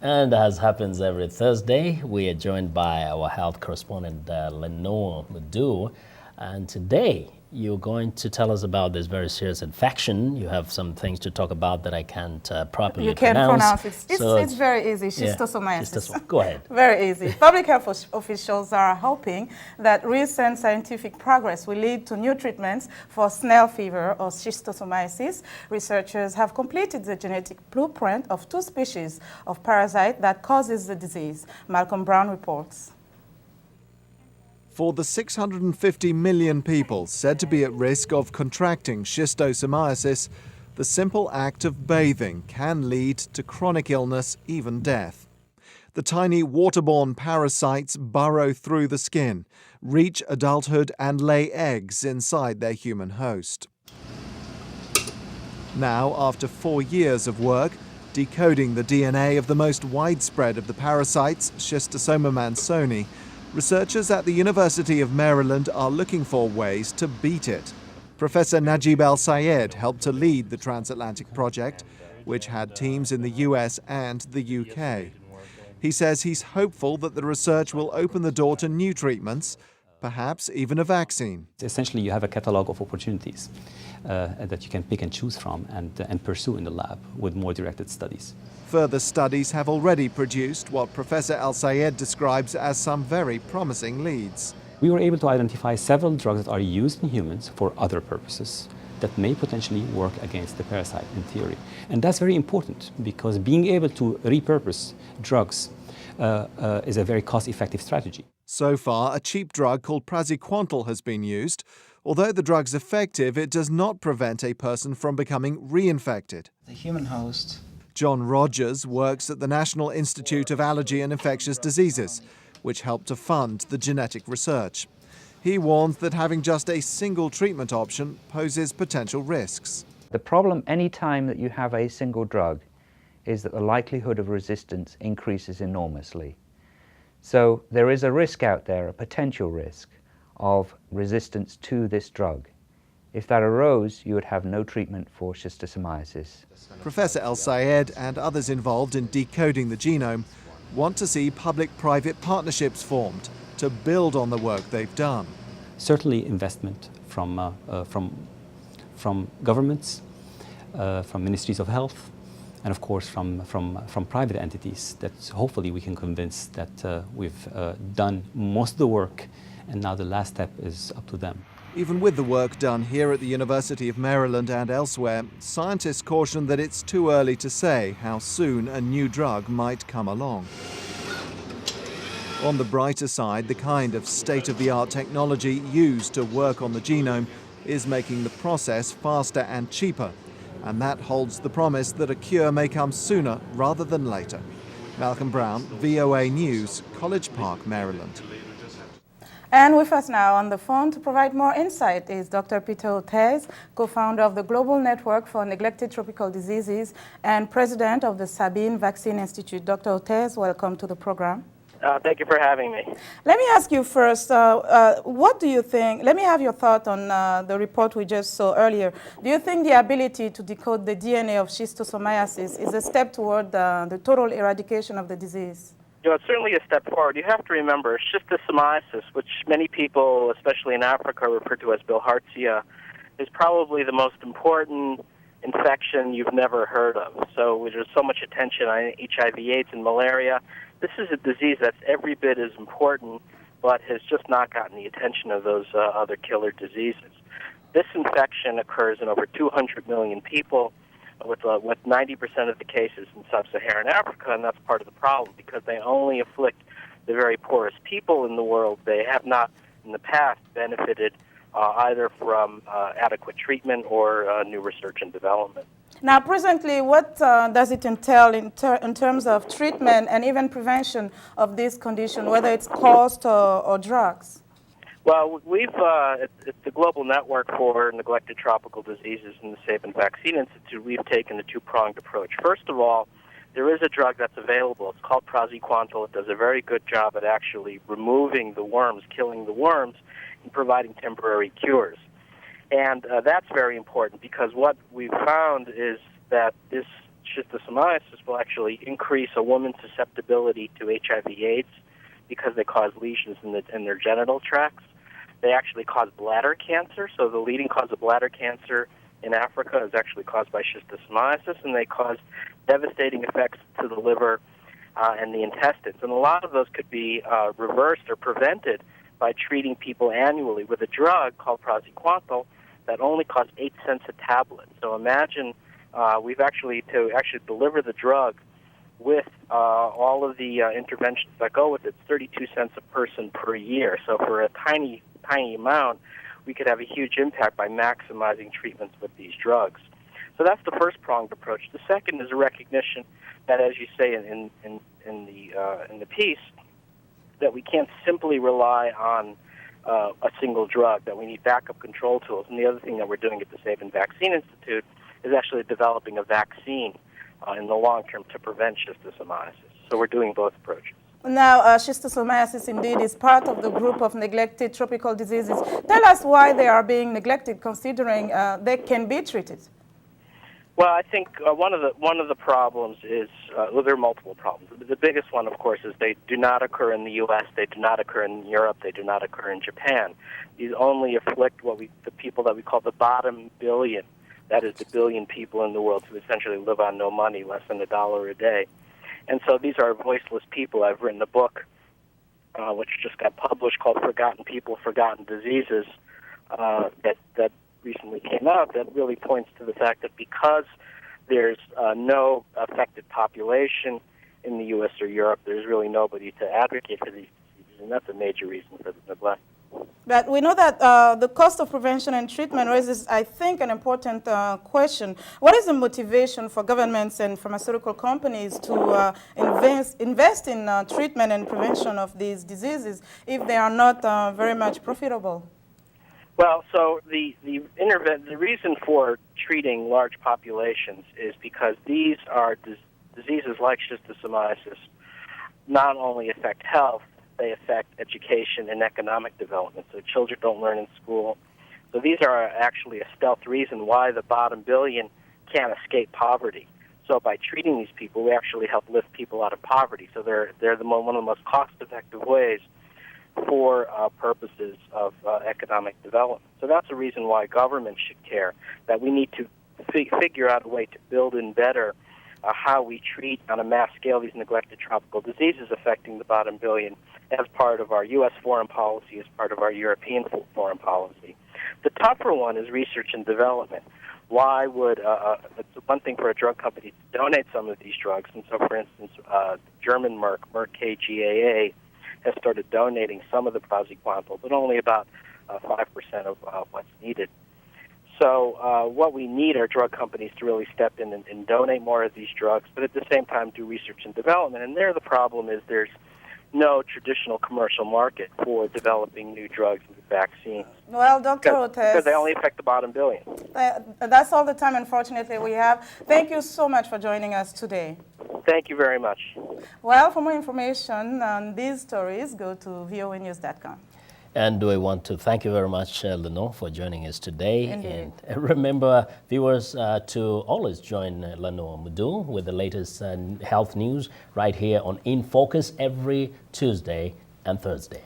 And as happens every Thursday, we are joined by our health correspondent, Linord Moudou. And today, you're going to tell us about this very serious infection. You have some things to talk about that I can't properly pronounce. You can't pronounce it. It's very easy. Schistosomiasis. Yeah, go ahead. Very easy. Public health officials are hoping that recent scientific progress will lead to new treatments for snail fever or schistosomiasis. Researchers have completed the genetic blueprint of 2 species of parasite that causes the disease. Malcolm Brown reports. For the 650 million people said to be at risk of contracting schistosomiasis, the simple act of bathing can lead to chronic illness, even death. The tiny waterborne parasites burrow through the skin, reach adulthood and lay eggs inside their human host. Now, after 4 years of work, decoding the DNA of the most widespread of the parasites, Schistosoma mansoni, researchers at the University of Maryland are looking for ways to beat it. Professor Najib El-Sayed helped to lead the transatlantic project, which had teams in the US and the UK. He says he's hopeful that the research will open the door to new treatments, perhaps even a vaccine. Essentially, you have a catalog of opportunities that you can pick and choose from and pursue in the lab with more directed studies. Further studies have already produced what Professor El-Sayed describes as some very promising leads. We were able to identify several drugs that are used in humans for other purposes that may potentially work against the parasite in theory. And that's very important because being able to repurpose drugs is a very cost-effective strategy. So far, a cheap drug called praziquantel has been used. Although the drug's effective, it does not prevent a person from becoming reinfected. The human host. John Rogers works at the National Institute of Allergy and Infectious Diseases, which helped to fund the genetic research. He warns that having just a single treatment option poses potential risks. The problem any time that you have a single drug is that the likelihood of resistance increases enormously. So there is a risk out there, a potential risk, of resistance to this drug. If that arose, you would have no treatment for schistosomiasis. Professor El-Sayed and others involved in decoding the genome want to see public-private partnerships formed to build on the work they've done. Certainly investment from governments, from ministries of health, and of course from private entities that hopefully we can convince that we've done most of the work and now the last step is up to them. Even with the work done here at the University of Maryland and elsewhere, scientists caution that it's too early to say how soon a new drug might come along. On the brighter side, the kind of state-of-the-art technology used to work on the genome is making the process faster and cheaper, and that holds the promise that a cure may come sooner rather than later. Malcolm Brown, VOA News, College Park, Maryland. And with us now on the phone to provide more insight is Dr. Peter Hotez, co-founder of the Global Network for Neglected Tropical Diseases and president of the Sabine Vaccine Institute. Dr. Hotez, welcome to the program. Thank you for having me. Let me ask you first, what do you think, let me have your thought on the report we just saw earlier. Do you think the ability to decode the DNA of schistosomiasis is a step toward the total eradication of the disease? You know, it's certainly a step forward. You have to remember, schistosomiasis, which many people, especially in Africa, refer to as bilharzia, is probably the most important infection you've never heard of. So there's so much attention on HIV/AIDS and malaria. This is a disease that's every bit as important, but has just not gotten the attention of those other killer diseases. This infection occurs in over 200 million people, with 90% of the cases in sub-Saharan Africa, and that's part of the problem because they only afflict the very poorest people in the world. They have not, in the past, benefited either from adequate treatment or new research and development. Now, presently, what does it entail in terms of treatment and even prevention of this condition, whether it's cost or drugs? Well, we've, at the Global Network for Neglected Tropical Diseases and the Sabine Vaccine Institute, we've taken a two-pronged approach. First of all, there is a drug that's available. It's called praziquantel. It does a very good job at actually removing the worms, killing the worms, and providing temporary cures. And that's very important because what we've found is that this schistosomiasis will actually increase a woman's susceptibility to HIV/AIDS because they cause lesions in their genital tracts. They actually cause bladder cancer, so the leading cause of bladder cancer in Africa is actually caused by schistosomiasis, and they cause devastating effects to the liver and the intestines. And a lot of those could be reversed or prevented by treating people annually with a drug called praziquantel that only costs 8 cents a tablet. So imagine we've actually deliver the drug with all of the interventions that go with it, it's 32 cents a person per year. So for a tiny amount, we could have a huge impact by maximizing treatments with these drugs. So that's the first pronged approach. The second is a recognition that, as you say in the piece, that we can't simply rely on a single drug, that we need backup control tools. And the other thing that we're doing at the Save and Vaccine Institute is actually developing a vaccine in the long term to prevent schistosomiasis. So we're doing both approaches. Now, schistosomiasis indeed is part of the group of neglected tropical diseases. Tell us why they are being neglected, considering they can be treated. Well, I think one of the problems is there are multiple problems. The biggest one, of course, is they do not occur in the U.S., they do not occur in Europe, they do not occur in Japan. These only afflict the people that we call the bottom billion. That is the billion people in the world who essentially live on no money, less than $1 a day. And so these are voiceless people. I've written a book which just got published called Forgotten People, Forgotten Diseases that recently came out that really points to the fact that because there's no affected population in the U.S. or Europe, there's really nobody to advocate for these diseases, and that's a major reason for the neglect. But we know that the cost of prevention and treatment raises, I think, an important question. What is the motivation for governments and pharmaceutical companies to invest in treatment and prevention of these diseases if they are not very much profitable? Well, so the reason for treating large populations is because these are diseases like schistosomiasis not only affect health, they affect education and economic development. So children don't learn in school. So these are actually a stealth reason why the bottom billion can't escape poverty. So by treating these people, we actually help lift people out of poverty. So they're one of the most cost-effective ways for purposes of economic development. So that's a reason why government should care, that we need to figure out a way to build in better how we treat on a mass scale these neglected tropical diseases affecting the bottom billion as part of our U.S. foreign policy, as part of our European foreign policy. The tougher one is research and development. Why would it's one thing for a drug company to donate some of these drugs? And so, for instance, German Merck KGaA, has started donating some of the praziquantel, but only about 5% of what's needed. So what we need are drug companies to really step in and donate more of these drugs, but at the same time do research and development. And there the problem is there's no traditional commercial market for developing new drugs and vaccines. Well, Dr. Hotez, because they only affect the bottom billion. That's all the time, unfortunately, we have. Thank you so much for joining us today. Thank you very much. Well, for more information on these stories, go to voanews.com. And we want to thank you very much, Linord, for joining us today. Indeed. And remember, viewers, to always join Linord Moudou with the latest health news right here on In Focus every Tuesday and Thursday.